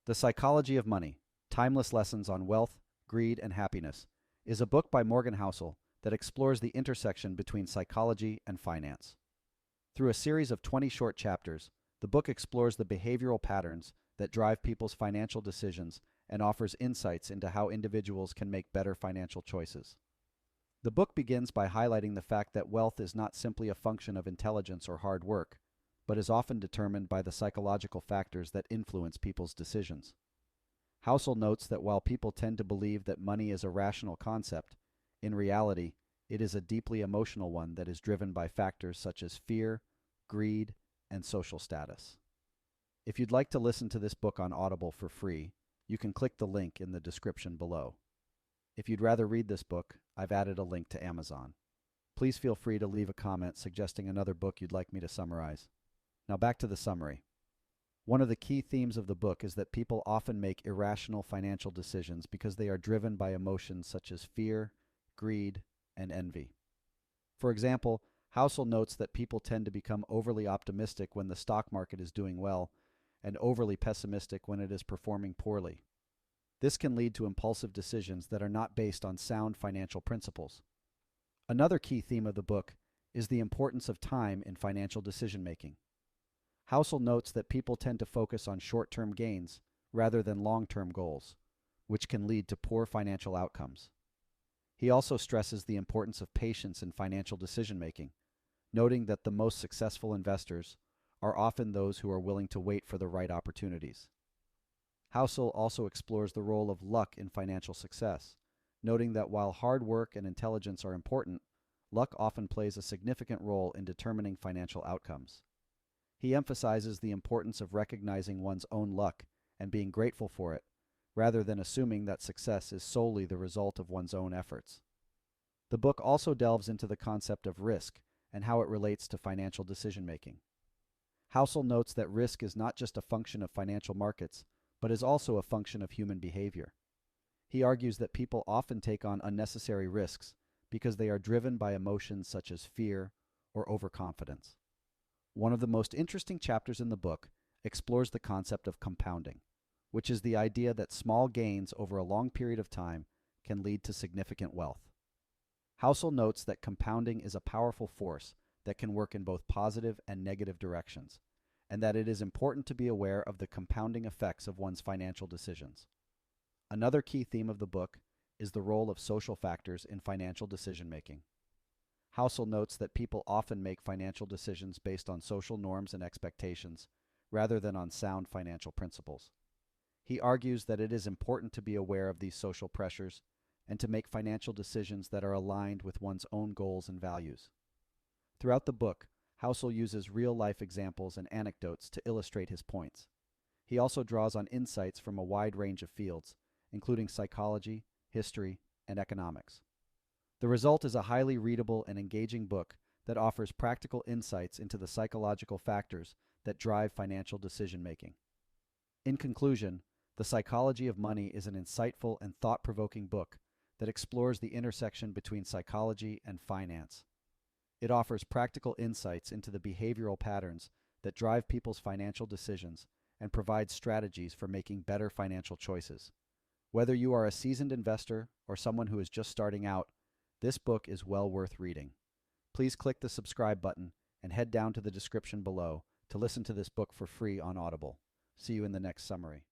The Psychology of Money: Timeless Lessons on Wealth, Greed, and Happiness is a book by Morgan Housel that explores the intersection between psychology and finance. Through a series of 20 short chapters, the book explores the behavioral patterns that drive people's financial decisions and offers insights into how individuals can make better financial choices. The book begins by highlighting the fact that wealth is not simply a function of intelligence or hard work, but is often determined by the psychological factors that influence people's decisions. Housel notes that while people tend to believe that money is a rational concept, in reality, it is a deeply emotional one that is driven by factors such as fear, greed, and social status. If you'd like to listen to this book on Audible for free, you can click the link in the description below. If you'd rather read this book, I've added a link to Amazon. Please feel free to leave a comment suggesting another book you'd like me to summarize. Now back to the summary. One of the key themes of the book is that people often make irrational financial decisions because they are driven by emotions such as fear, greed, and envy. For example, Housel notes that people tend to become overly optimistic when the stock market is doing well and overly pessimistic when it is performing poorly. This can lead to impulsive decisions that are not based on sound financial principles. Another key theme of the book is the importance of time in financial decision-making. Housel notes that people tend to focus on short-term gains rather than long-term goals, which can lead to poor financial outcomes. He also stresses the importance of patience in financial decision-making, noting that the most successful investors are often those who are willing to wait for the right opportunities. Housel also explores the role of luck in financial success, noting that while hard work and intelligence are important, luck often plays a significant role in determining financial outcomes. He emphasizes the importance of recognizing one's own luck and being grateful for it, rather than assuming that success is solely the result of one's own efforts. The book also delves into the concept of risk and how it relates to financial decision-making. Housel notes that risk is not just a function of financial markets, but is also a function of human behavior. He argues that people often take on unnecessary risks because they are driven by emotions such as fear or overconfidence. One of the most interesting chapters in the book explores the concept of compounding, which is the idea that small gains over a long period of time can lead to significant wealth. Housel notes that compounding is a powerful force that can work in both positive and negative directions, and that it is important to be aware of the compounding effects of one's financial decisions. Another key theme of the book is the role of social factors in financial decision-making. Housel notes that people often make financial decisions based on social norms and expectations, rather than on sound financial principles. He argues that it is important to be aware of these social pressures and to make financial decisions that are aligned with one's own goals and values. Throughout the book, Housel uses real-life examples and anecdotes to illustrate his points. He also draws on insights from a wide range of fields, including psychology, history, and economics. The result is a highly readable and engaging book that offers practical insights into the psychological factors that drive financial decision-making. In conclusion, The Psychology of Money is an insightful and thought-provoking book that explores the intersection between psychology and finance. It offers practical insights into the behavioral patterns that drive people's financial decisions and provides strategies for making better financial choices. Whether you are a seasoned investor or someone who is just starting out, this book is well worth reading. Please click the subscribe button and head down to the description below to listen to this book for free on Audible. See you in the next summary.